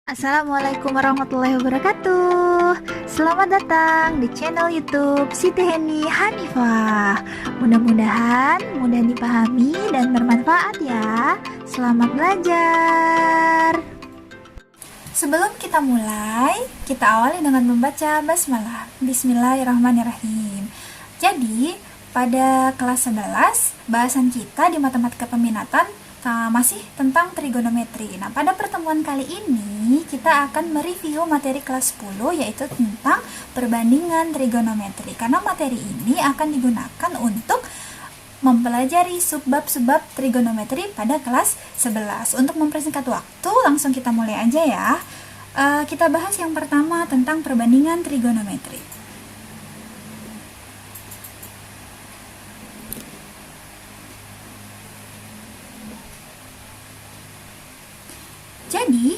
Assalamualaikum warahmatullahi wabarakatuh. Selamat datang di channel YouTube Siti Heni Hanifah. Mudah-mudahan mudah dipahami dan bermanfaat ya. Selamat belajar. Sebelum kita mulai, kita awali dengan membaca basmalah. Bismillahirrahmanirrahim. Jadi, pada kelas 11, bahasan kita di matematika peminatan masih tentang trigonometri. Nah, pada pertemuan kali ini kita akan mereview materi kelas 10 yaitu tentang perbandingan trigonometri. Karena materi ini akan digunakan untuk mempelajari subbab-subbab trigonometri pada kelas 11. Untuk mempersingkat waktu, langsung kita mulai aja ya. Kita bahas yang pertama tentang perbandingan trigonometri. Jadi,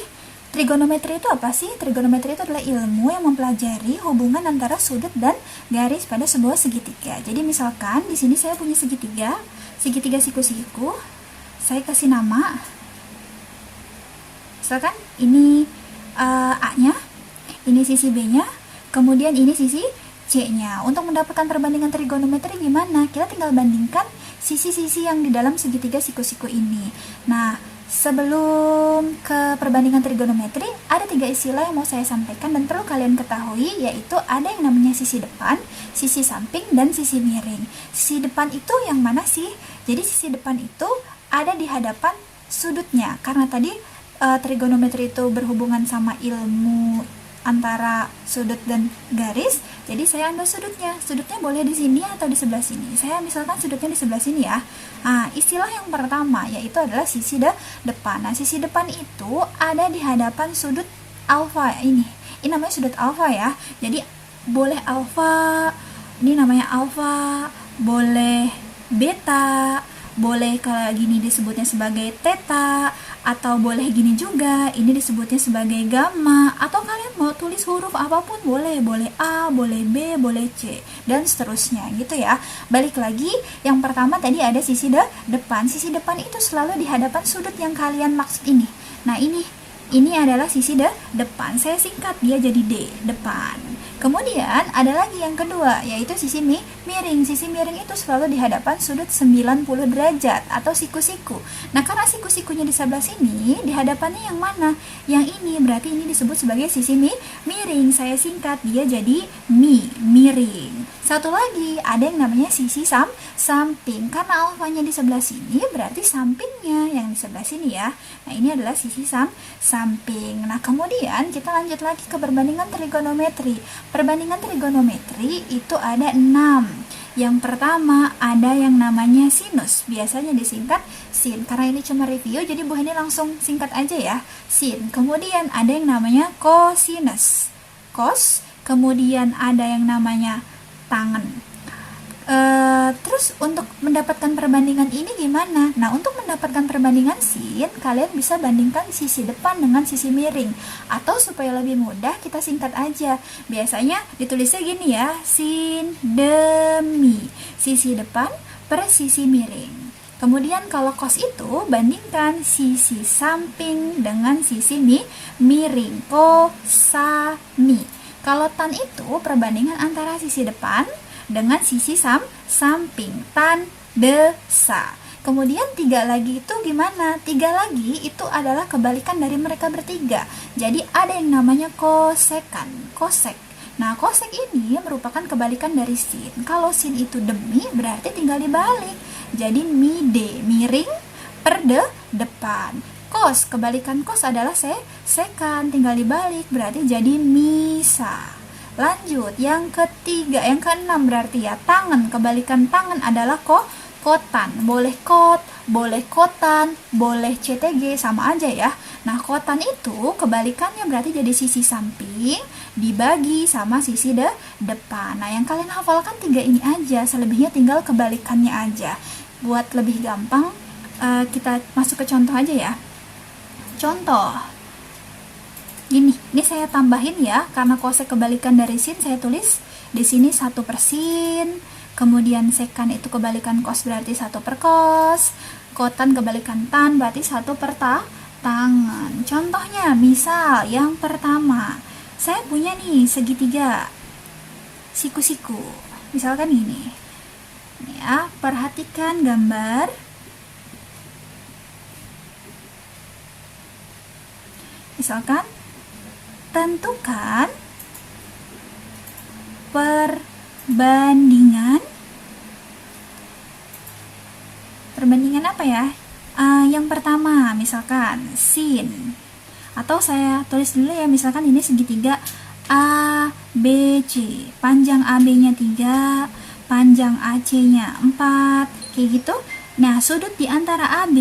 trigonometri itu apa sih? Trigonometri itu adalah ilmu yang mempelajari hubungan antara sudut dan garis pada sebuah segitiga. Jadi misalkan di sini saya punya segitiga siku-siku. Saya kasih nama. Misalkan ini A-nya, ini sisi B-nya, kemudian ini sisi C-nya. Untuk mendapatkan perbandingan trigonometri gimana? Kita tinggal bandingkan sisi-sisi yang di dalam segitiga siku-siku ini. Nah, sebelum ke perbandingan trigonometri, ada 3 istilah yang mau saya sampaikan dan perlu kalian ketahui, yaitu ada yang namanya sisi depan, sisi samping, dan sisi miring. Sisi depan itu yang mana sih? Jadi sisi depan itu ada di hadapan sudutnya, karena tadi trigonometri itu berhubungan sama ilmu antara sudut dan garis, jadi saya ambil sudutnya boleh di sini atau di sebelah sini. Saya misalkan sudutnya di sebelah sini ya. Nah, istilah yang pertama yaitu adalah sisi depan. Nah, sisi depan itu ada di hadapan sudut alfa ini namanya sudut alfa ya. Jadi boleh alfa, ini namanya alfa, boleh beta, boleh kalau gini disebutnya sebagai theta, atau boleh gini juga, ini disebutnya sebagai gamma, atau kalian mau tulis huruf apapun boleh A, boleh B, boleh C, dan seterusnya gitu ya. Balik lagi, yang pertama tadi ada sisi depan. Sisi depan itu selalu di hadapan sudut yang kalian maksud ini. Nah, ini adalah sisi depan. Saya singkat dia jadi D, depan. Kemudian ada lagi yang kedua, yaitu sisi miring. Sisi miring itu selalu di hadapan sudut 90 derajat atau siku-siku. Nah, karena siku-sikunya di sebelah sini, di hadapannya yang mana? Yang ini, berarti ini disebut sebagai sisi miring. Saya singkat dia jadi miring. Satu lagi, ada yang namanya sisi samping. Karena alfanya di sebelah sini, berarti sampingnya yang di sebelah sini ya. Nah, ini adalah sisi samping. Nah, kemudian kita lanjut lagi ke perbandingan trigonometri. Perbandingan trigonometri itu ada 6. Yang pertama ada yang namanya sinus, biasanya disingkat sin. Karena ini cuma review, jadi Bu Heni langsung singkat aja ya, sin. Kemudian ada yang namanya kosinus, cos. Kemudian ada yang namanya tangen. Terus untuk mendapatkan perbandingan ini gimana? Nah, untuk mendapatkan perbandingan sin, kalian bisa bandingkan sisi depan dengan sisi miring. Atau supaya lebih mudah, kita singkat aja. Biasanya ditulisnya gini ya, sin demi sisi depan per sisi miring. Kemudian kalau cos itu, bandingkan sisi samping dengan sisi miring, cosami. Kalau tan itu, perbandingan antara sisi depan dengan sisi samping, tan desa. Kemudian 3 lagi itu gimana? 3 lagi itu adalah kebalikan dari mereka bertiga. Jadi ada yang namanya kosekan, kosek. Nah, kosek ini merupakan kebalikan dari sin. Kalau sin itu demi, berarti tinggal dibalik. Jadi mide, miring per depan. Kos, kebalikan kos adalah sekan, tinggal dibalik, berarti jadi misa. Lanjut, yang ketiga, yang keenam berarti ya, tangan. Kebalikan tangan adalah kotan. Boleh kot, boleh kotan, boleh CTG, sama aja ya. Nah, kotan itu kebalikannya berarti jadi sisi samping dibagi sama sisi depan. Nah, yang kalian hafalkan 3 ini aja, selebihnya tinggal kebalikannya aja. Buat lebih gampang, kita masuk ke contoh aja ya. Contoh. Ini saya tambahin ya, karena kosek kebalikan dari sin, saya tulis di sini 1 per sin. Kemudian sekan itu kebalikan cos berarti 1 per cos. Kotan kebalikan tan berarti 1 per tangan. Contohnya, misal yang pertama, saya punya nih segitiga siku-siku. Misalkan gini. Nih ya, perhatikan gambar. Misalkan, tentukan perbandingan apa ya? Yang pertama, misalkan sin. Atau saya tulis dulu ya, misalkan ini segitiga A, B, C. Panjang AB-nya 3, panjang AC-nya 4, kayak gitu. Nah, sudut di antara AB,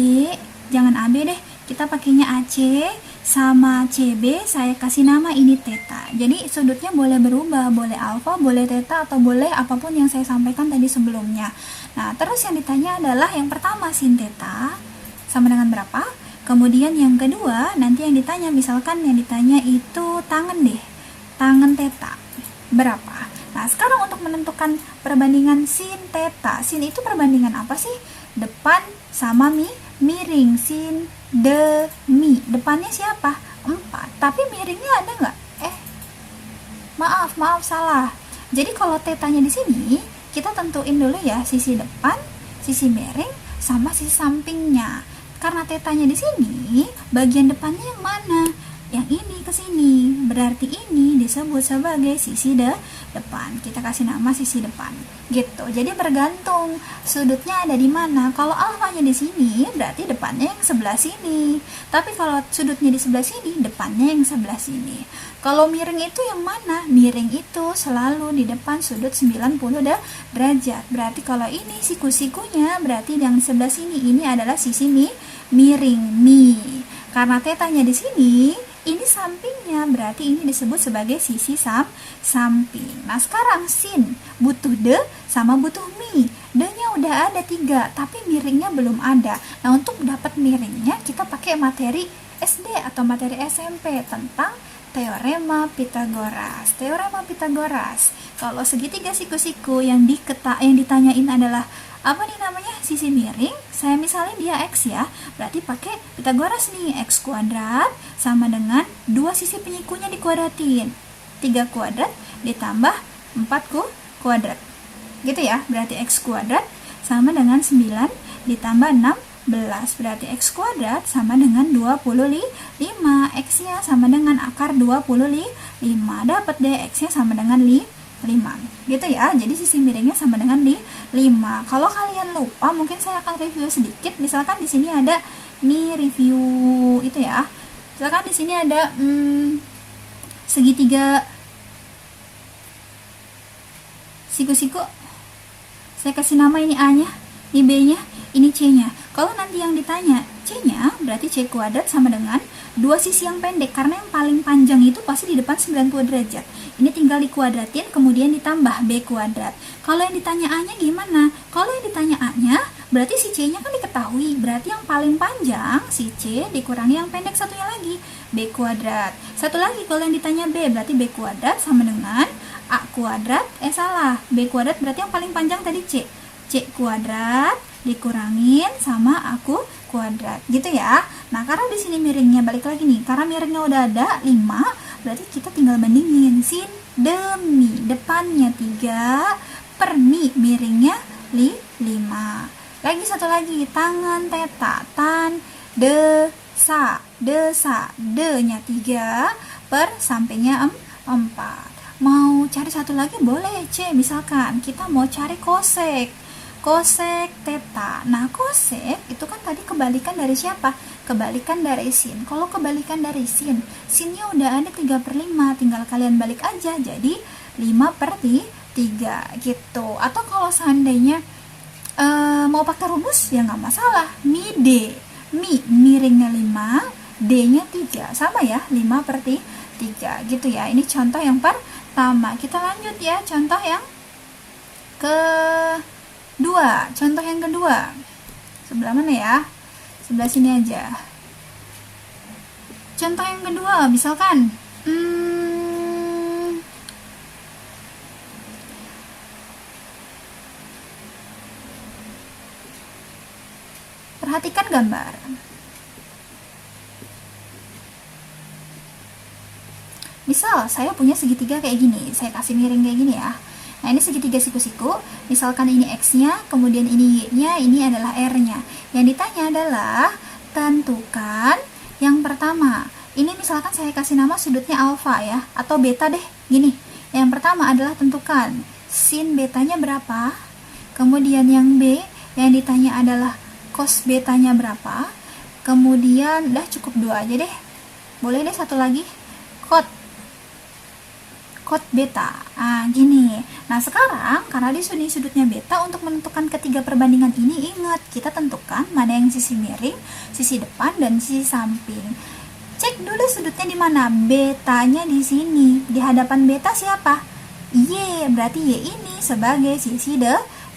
jangan AB deh, kita pakainya AC sama CB, saya kasih nama ini theta. Jadi sudutnya boleh berubah, boleh alfa, boleh theta, atau boleh apapun yang saya sampaikan tadi sebelumnya. Nah, terus yang ditanya adalah yang pertama sin theta sama dengan berapa? Kemudian yang kedua, nanti yang ditanya, misalkan yang ditanya itu tangan deh, tangan theta berapa? Nah, sekarang untuk menentukan perbandingan sin theta, sin itu perbandingan apa sih? Depan sama miring, sin demi. Depannya siapa? 4. Tapi miringnya ada nggak? Maaf, salah. Jadi kalau tetanya di sini, kita tentuin dulu ya sisi depan, sisi miring, sama sisi sampingnya. Karena tetanya di sini, bagian depannya yang mana? Yang ini ke sini. Berarti ini disebut sebagai sisi depan. Kita kasih nama sisi depan. Gitu. Jadi bergantung sudutnya ada di mana. Kalau alfanya di sini, berarti depannya yang sebelah sini. Tapi kalau sudutnya di sebelah sini, depannya yang sebelah sini. Kalau miring itu yang mana? Miring itu selalu di depan sudut 90 derajat. Berarti kalau ini siku-sikunya, berarti yang sebelah sini ini adalah sisi miring. Karena tetanya di sini, ini sampingnya, berarti ini disebut sebagai sisi samping. Nah, sekarang sin butuh de sama butuh mi. D-nya udah ada 3, tapi miringnya belum ada. Nah, untuk dapat miringnya kita pakai materi SD atau materi SMP tentang teorema Pythagoras. Teorema Pythagoras. Kalau segitiga siku-siku yang ditanyain adalah apa nih namanya? Sisi miring. Saya misalnya dia X ya. Berarti pakai Pythagoras nih. X kuadrat sama dengan 2 sisi penyikunya dikuadratin. 3 kuadrat ditambah 4 kuadrat. Gitu ya. Berarti X kuadrat sama dengan 9 ditambah 16. Berarti X kuadrat sama dengan 25. X-nya sama dengan akar 25. Dapat deh X-nya sama dengan 5. Gitu ya. Jadi sisi miringnya sama dengan 5. Kalau kalian lupa, mungkin saya akan review sedikit. Misalkan di sini ada review itu ya. Misalkan di sini ada segitiga siku-siku. Saya kasih nama ini A-nya, ini B-nya, ini C-nya. Kalau nanti yang ditanya C-nya, berarti C kuadrat sama dengan 2 sisi yang pendek, karena yang paling panjang itu pasti di depan 90 derajat. Ini tinggal dikuadratin, kemudian ditambah B kuadrat. Kalau yang ditanya A-nya gimana? Kalau yang ditanya A-nya, berarti si C-nya kan diketahui. Berarti yang paling panjang, si C, dikurangi yang pendek satunya lagi, B kuadrat. Satu lagi, kalau yang ditanya B, berarti B kuadrat sama dengan A kuadrat. B kuadrat berarti yang paling panjang tadi C. C kuadrat dikurangin sama aku kuadrat, gitu ya. Nah, karena di sini miringnya balik lagi nih, karena miringnya udah ada 5, berarti kita tinggal bandingin sin demi depannya 3 per mi miringnya 5. Lagi satu lagi, tangan theta, tan desa, d-nya 3 per sampingnya 4. Mau cari satu lagi boleh C, misalkan kita mau cari kosek theta. Nah, kosek itu kan tadi kebalikan dari siapa? Kebalikan dari sin. Kalau kebalikan dari sin, sinnya udah ada 3/5, tinggal kalian balik aja jadi 5/3 gitu. Atau kalau seandainya mau pakai rumus ya nggak masalah. Miringnya 5, D-nya 3, sama ya, 5/3 gitu ya. Ini contoh yang pertama. Kita lanjut ya, contoh yang contoh yang kedua. Sebelah mana ya? Sebelah sini aja. Contoh yang kedua, misalkan perhatikan gambar. Misal saya punya segitiga kayak gini, saya kasih miring kayak gini ya. Nah, ini segitiga siku-siku, misalkan ini X-nya, kemudian ini Y-nya, ini adalah R-nya. Yang ditanya adalah, tentukan yang pertama. Ini misalkan saya kasih nama sudutnya alfa ya, atau beta deh, gini. Yang pertama adalah tentukan sin betanya berapa. Kemudian yang B, yang ditanya adalah cos betanya berapa. Kemudian, udah cukup 2 aja deh. Boleh deh satu lagi, cot beta. Gini. Nah, sekarang karena di sini sudutnya beta, untuk menentukan ketiga perbandingan ini, ingat, kita tentukan mana yang sisi miring, sisi depan, dan sisi samping. Cek dulu sudutnya di mana. Betanya di sini. Di hadapan beta siapa? Y. Berarti Y ini sebagai sisi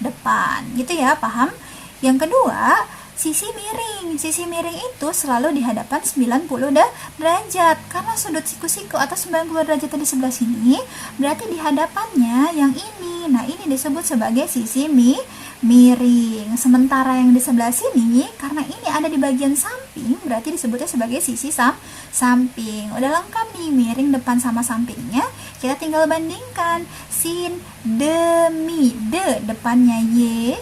depan. Gitu ya, paham? Yang kedua, sisi miring. Sisi miring itu selalu di hadapan 90 derajat. Karena sudut siku-siku atau 90 derajat di sebelah sini, berarti di hadapannya yang ini. Nah, ini disebut sebagai sisi miring. Sementara yang di sebelah sini, karena ini ada di bagian samping, berarti disebutnya sebagai sisi samping. Udah lengkap nih, miring depan sama sampingnya. Kita tinggal bandingkan. Sin demi de depannya Y,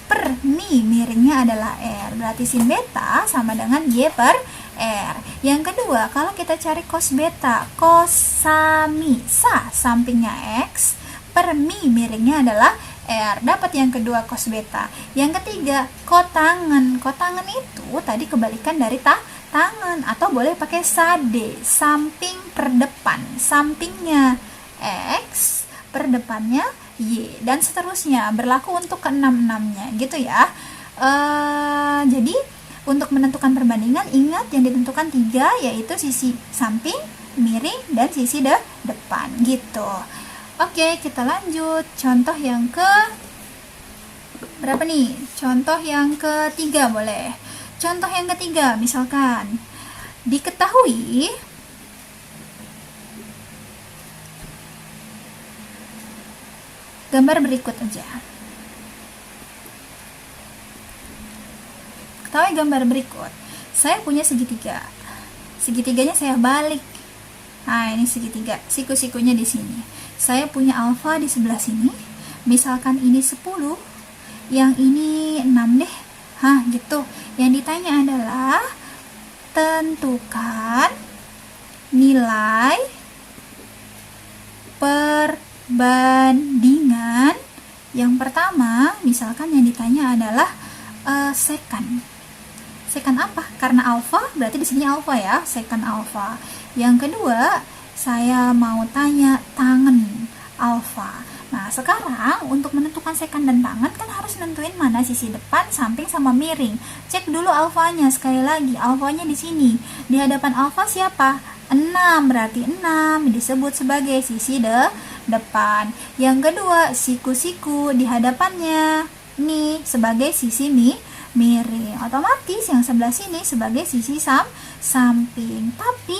per mi miringnya adalah R. Berarti sin beta sama dengan Y per R. Yang kedua, kalau kita cari cos beta, cos sami sa sampingnya X, per mi miringnya adalah R. Dapat yang kedua cos beta. Yang ketiga, kotangan. Kotangan itu tadi kebalikan dari tangan, atau boleh pakai sade, samping per depan. Sampingnya X, per depannya Y, dan seterusnya, berlaku untuk ke-6-6-nya gitu ya. Jadi untuk menentukan perbandingan, ingat yang ditentukan 3, yaitu sisi samping, miring, dan sisi depan gitu. Oke, kita lanjut. Contoh yang ke berapa nih? Contoh yang ketiga boleh. Contoh yang ketiga, misalkan diketahui gambar berikut aja. Ketahui gambar berikut. Saya punya segitiga. Segitiganya saya balik. Nah, ini segitiga. Siku-sikunya di sini. Saya punya alfa di sebelah sini. Misalkan ini 10, yang ini 6 deh. Gitu. Yang ditanya adalah tentukan nilai perbandingan. Yang pertama, misalkan yang ditanya adalah sekan. Sekan apa? Karena alfa, berarti di sini alfa ya, sekan alfa. Yang kedua, saya mau tanya tangan alfa. Nah, sekarang untuk menentukan sekan dan tangan kan harus nentuin mana sisi depan, samping, sama miring. Cek dulu alfanya. Sekali lagi, alfanya di sini. Di hadapan alfa siapa? 6, berarti 6 disebut sebagai sisi depan. Yang kedua, siku-siku di hadapannya nih sebagai sisi miring. Otomatis yang sebelah sini sebagai sisi samping. Tapi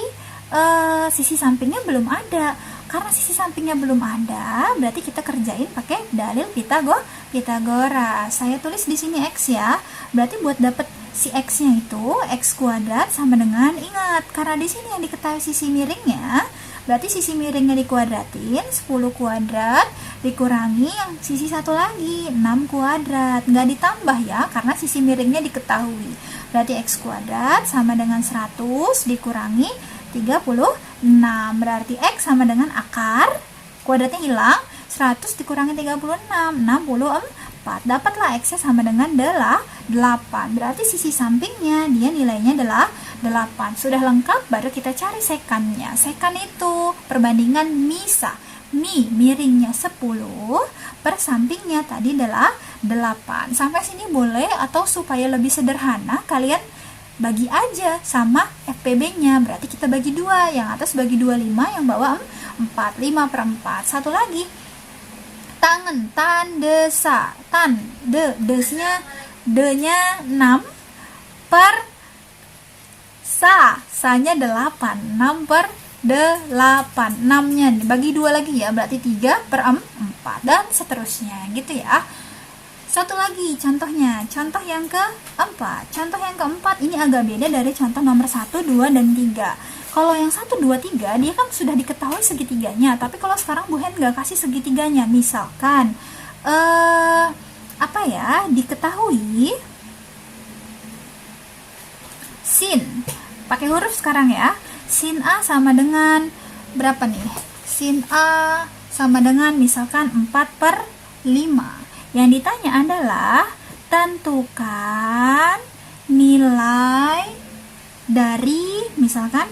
sisi sampingnya belum ada. Karena sisi sampingnya belum ada, berarti kita kerjain pakai dalil Pitagoras. Saya tulis di sini X ya. Berarti buat dapet si X-nya itu X kuadrat sama dengan, ingat, karena di sini yang diketahui sisi miringnya, berarti sisi miringnya dikuadratin, 10 kuadrat dikurangi yang sisi satu lagi, 6 kuadrat. Nggak ditambah ya, karena sisi miringnya diketahui. Berarti X kuadrat sama dengan 100 dikurangi 36. Berarti X sama dengan akar, kuadratnya hilang, 100 dikurangi 36, 64. Dapatlah X-nya sama dengan 8. Berarti sisi sampingnya dia nilainya adalah 8. Sudah lengkap, baru kita cari sekannya. Sekan itu perbandingan misa. Miringnya 10 per sampingnya tadi adalah 8. Sampai sini boleh, atau supaya lebih sederhana kalian bagi aja sama FPB-nya. Berarti kita bagi 2, yang atas bagi 25, yang bawah 4, 5 per 4. Satu lagi, tangan, tandesa, desnya, D-nya 6 per sa-nya 8, 6 per 8, 6-nya dibagi 2 lagi ya, berarti 3 per 4, dan seterusnya gitu ya. Satu lagi contohnya, contoh yang keempat. Contoh yang keempat ini agak beda dari contoh nomor 1, 2, dan 3. Kalau yang 1, 2, 3 dia kan sudah diketahui segitiganya, tapi kalau sekarang Bu Hen nggak kasih segitiganya. Misalkan apa ya, diketahui sin, pakai huruf sekarang ya. Sin A sama dengan berapa nih? Sin A sama dengan misalkan 4/5. Yang ditanya adalah tentukan nilai dari misalkan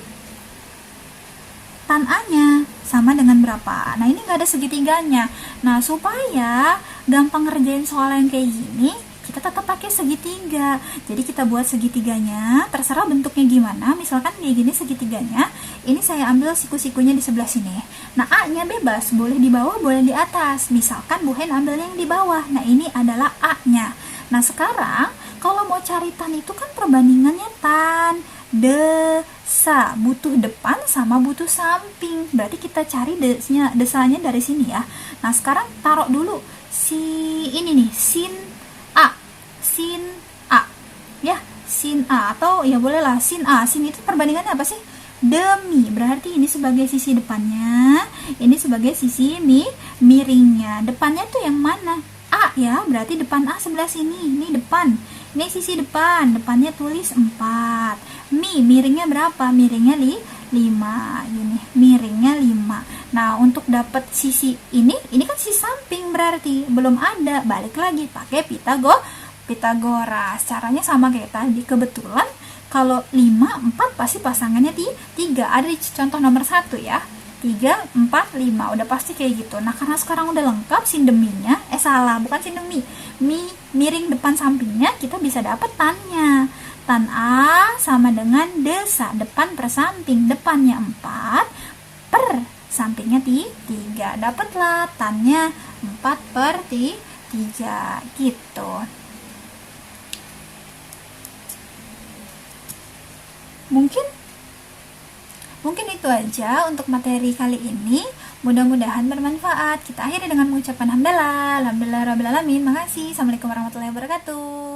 tan A-nya sama dengan berapa. Nah, ini nggak ada segitiganya. Nah, supaya gampang ngerjain soal yang kayak gini, kita tetap pakai segitiga. Jadi kita buat segitiganya, terserah bentuknya gimana. Misalkan kayak gini segitiganya, ini saya ambil siku-sikunya di sebelah sini. Nah, A-nya bebas, boleh di bawah, boleh di atas. Misalkan Bu Hen ambilnya yang di bawah. Nah, ini adalah A-nya. Nah, sekarang kalau mau cari tan itu kan perbandingannya tan, desa, butuh depan sama butuh samping. Berarti kita cari desanya dari sini ya. Nah, sekarang taruh dulu si ini nih, sin A. Ya, sin A atau ya bolehlah sin A. Sin itu perbandingannya apa sih? Demi. Berarti ini sebagai sisi depannya, ini sebagai sisi miringnya. Depannya tuh yang mana? A ya, berarti depan A sebelah sini. Ini depan. Ini sisi depan. Depannya tulis 4. Miringnya berapa? Miringnya 5. Gini, miringnya 5. Nah, untuk dapat sisi ini kan sisi samping berarti belum ada. Balik lagi pakai Pitagoras. Caranya sama kayak tadi. Kebetulan kalau 5, 4 pasti pasangannya 3. Ada di contoh nomor 1 ya. 3, 4, 5. Udah pasti kayak gitu. Nah, karena sekarang udah lengkap sindeminya, salah, bukan sindemi. Miring depan sampingnya, kita bisa dapet tannya. Tan A sama dengan desa, depan per samping. Depannya 4, per sampingnya 3. Dapatlah tannya 4/3 gitu. Mungkin itu aja untuk materi kali ini. Mudah-mudahan bermanfaat. Kita akhiri dengan mengucapkan hamdalah, alhamdulillah rabbil alamin. Makasih. Assalamualaikum warahmatullahi wabarakatuh.